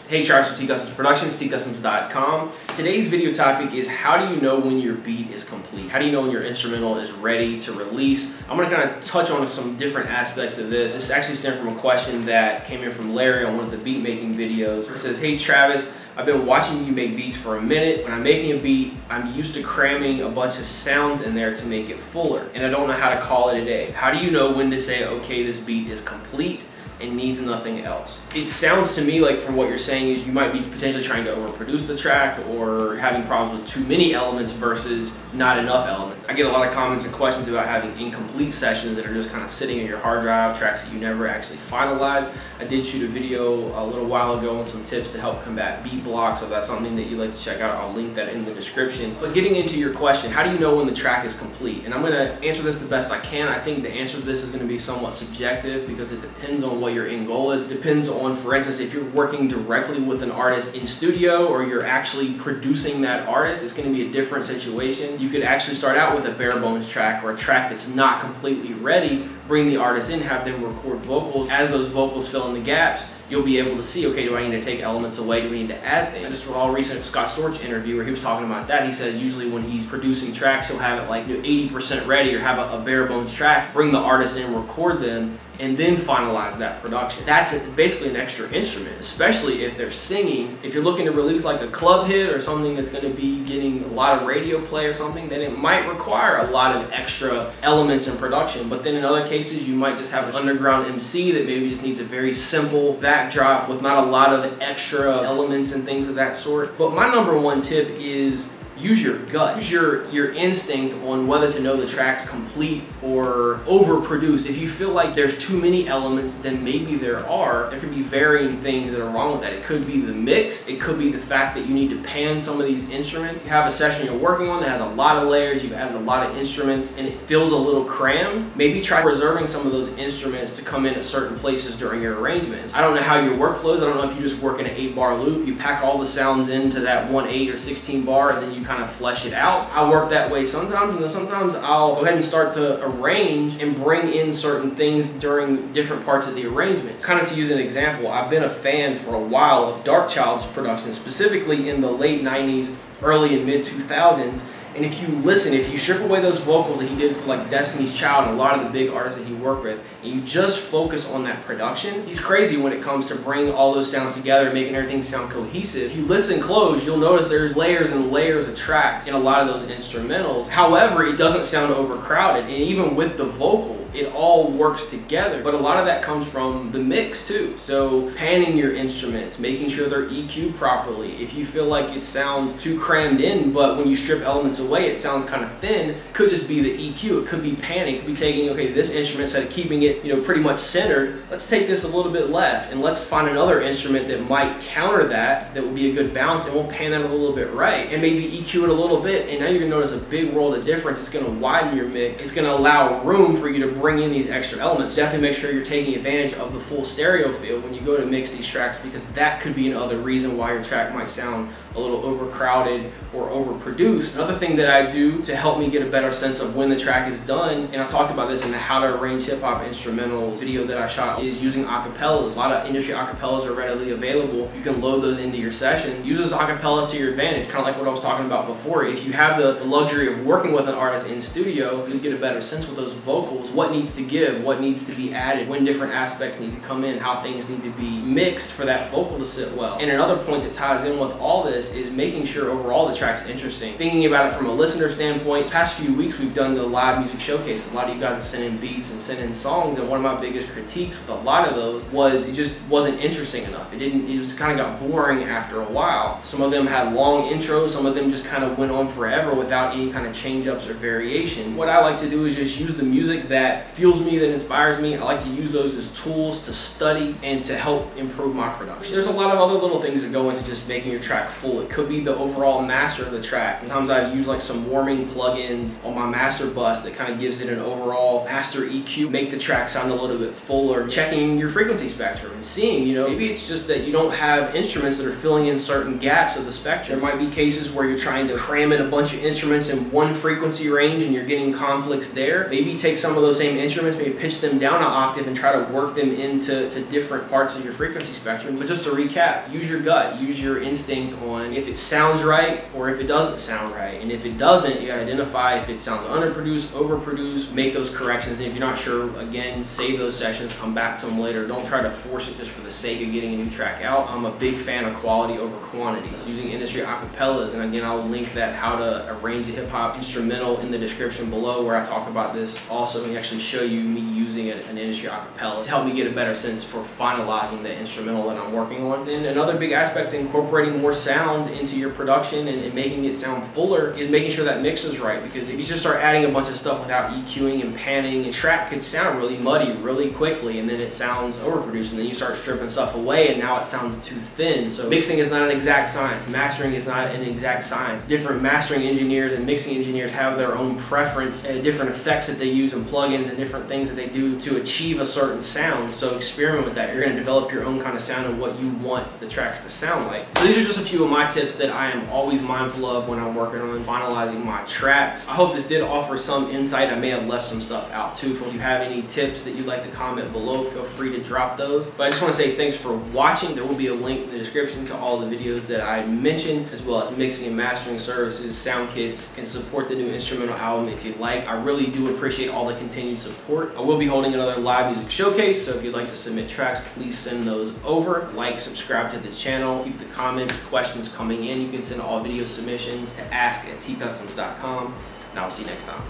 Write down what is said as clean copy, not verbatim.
Hey, Travis with TCustomz Productionz, TCustomz.com. Today's video topic is how do you know when your beat is complete? How do you know when your instrumental is ready to release? I'm going to kind of touch on some different aspects of this. This actually stemmed from a question that came in from Larry on one of the beat making videos. It says, hey Travis, I've been watching you make beats for a minute. When I'm making a beat, I'm used to cramming a bunch of sounds in there to make it fuller, and I don't know how to call it a day. How do you know when to say, okay, this beat is complete and needs nothing else? It sounds to me like from what you're saying is you might be potentially trying to overproduce the track or having problems with too many elements versus not enough elements. I get a lot of comments and questions about having incomplete sessions that are just kind of sitting in your hard drive, tracks that you never actually finalize. I did shoot a video a little while ago on some tips to help combat beat blocks, so if that's something that you'd like to check out, I'll link that in the description. But getting into your question, how do you know when the track is complete? And I'm going to answer this the best I can. I think the answer to this is going to be somewhat subjective because it depends on what your end goal is. It depends on, for instance, if you're working directly with an artist in studio or you're actually producing that artist, it's going to be a different situation. You could actually start out with a bare bones track or a track that's not completely ready, bring the artist in, have them record vocals. As those vocals fill in the gaps, you'll be able to see, okay, do I need to take elements away? Do we need to add things? I just saw a recent Scott Storch interview where he was talking about that. He says usually when he's producing tracks, he'll have it like 80% ready or have a bare bones track, bring the artist in, record them, and then finalize that production. That's basically an extra instrument, especially if they're singing. If you're looking to release like a club hit or something that's gonna be getting a lot of radio play or something, then it might require a lot of extra elements in production. But then in other cases, you might just have an underground MC that maybe just needs a very simple backdrop with not a lot of extra elements and things of that sort. But my number one tip is use your gut. Use your instinct on whether to know the track's complete or overproduced. If you feel like there's too many elements, then maybe there could be varying things that are wrong with that. It could be the mix. It could be the fact that you need to pan some of these instruments. You have a session you're working on that has a lot of layers, you've added a lot of instruments, and it feels a little crammed. Maybe try reserving some of those instruments to come in at certain places during your arrangements. I don't know how your workflow is. I don't know if you just work in an 8-bar loop, you pack all the sounds into that 1 8 or 16 bar, and then you kind of flesh it out. I work that way sometimes, and then sometimes I'll go ahead and start to arrange and bring in certain things during different parts of the arrangement. Kind of to use an example, I've been a fan for a while of Darkchild's production, specifically in the late 90s, early and mid 2000s. And if you listen, if you strip away those vocals that he did for like Destiny's Child and a lot of the big artists that he worked with, and you just focus on that production, he's crazy when it comes to bringing all those sounds together, making everything sound cohesive. If you listen close, you'll notice there's layers and layers of tracks in a lot of those instrumentals. However, it doesn't sound overcrowded, and even with the vocal, it all works together. But a lot of that comes from the mix too. So panning your instruments, making sure they're EQ'd properly. If you feel like it sounds too crammed in, but when you strip elements away, it sounds kind of thin, it could just be the EQ. It could be panning. It could be taking, okay, this instrument, instead of keeping it, pretty much centered, let's take this a little bit left and let's find another instrument that might counter that will be a good balance, and we'll pan that a little bit right and maybe EQ it a little bit, and now you're gonna notice a big world of difference. It's gonna widen your mix. It's gonna allow room for you to bring in these extra elements. Definitely make sure you're taking advantage of the full stereo field when you go to mix these tracks, because that could be another reason why your track might sound a little overcrowded or overproduced. Another thing that I do to help me get a better sense of when the track is done, and I talked about this in the How to Arrange Hip Hop Instrumentals video that I shot, is using acapellas. A lot of industry acapellas are readily available. You can load those into your session. Use those acapellas to your advantage, kind of like what I was talking about before. If you have the luxury of working with an artist in studio, you get a better sense with those vocals, what needs to give, what needs to be added, when different aspects need to come in, how things need to be mixed for that vocal to sit well. And another point that ties in with all this is making sure overall the track's interesting. Thinking about it from a listener standpoint, the past few weeks we've done the live music showcase. A lot of you guys have sent in beats and sent in songs, and one of my biggest critiques with a lot of those was it just wasn't interesting enough. It just kind of got boring after a while. Some of them had long intros, some of them just kind of went on forever without any kind of change-ups or variation. What I like to do is just use the music that fuels me, that inspires me. I like to use those as tools to study and to help improve my production. There's a lot of other little things that go into just making your track full. It could be the overall master of the track. Sometimes I use like some warming plugins on my master bus that kind of gives it an overall master EQ, make the track sound a little bit fuller. Checking your frequency spectrum and seeing, maybe it's just that you don't have instruments that are filling in certain gaps of the spectrum. There might be cases where you're trying to cram in a bunch of instruments in one frequency range and you're getting conflicts there. Maybe take some of those same same instruments, maybe pitch them down an octave and try to work them into different parts of your frequency spectrum. But just to recap, use your gut, use your instinct on if it sounds right or if it doesn't sound right. And if it doesn't, you gotta identify if it sounds underproduced, overproduced, make those corrections. And if you're not sure, again, save those sessions, come back to them later. Don't try to force it just for the sake of getting a new track out. I'm a big fan of quality over quantity. So using industry acapellas, and again, I'll link that how to arrange a hip hop instrumental in the description below, where I talk about this also and actually show you me using an industry acapella to help me get a better sense for finalizing the instrumental that I'm working on. Then another big aspect of incorporating more sounds into your production and making it sound fuller is making sure that mix is right, because if you just start adding a bunch of stuff without EQing and panning, a track could sound really muddy really quickly, and then it sounds overproduced, and then you start stripping stuff away and now it sounds too thin. So mixing is not an exact science. Mastering is not an exact science. Different mastering engineers and mixing engineers have their own preference and different effects that they use and plugins and different things that they do to achieve a certain sound. So experiment with that. You're going to develop your own kind of sound and what you want the tracks to sound like. So these are just a few of my tips that I am always mindful of when I'm working on finalizing my tracks. I hope this did offer some insight. I may have left some stuff out too. If you have any tips that you'd like to comment below, feel free to drop those. But I just want to say thanks for watching. There will be a link in the description to all the videos that I mentioned, as well as mixing and mastering services, sound kits, and support the new instrumental album if you'd like. I really do appreciate all the continued support. I will be holding another live music showcase, so if you'd like to submit tracks, please send those over. Like, subscribe to the channel, keep the comments, questions coming in. You can send all video submissions to ask@tcustomz.com, and I'll see you next time.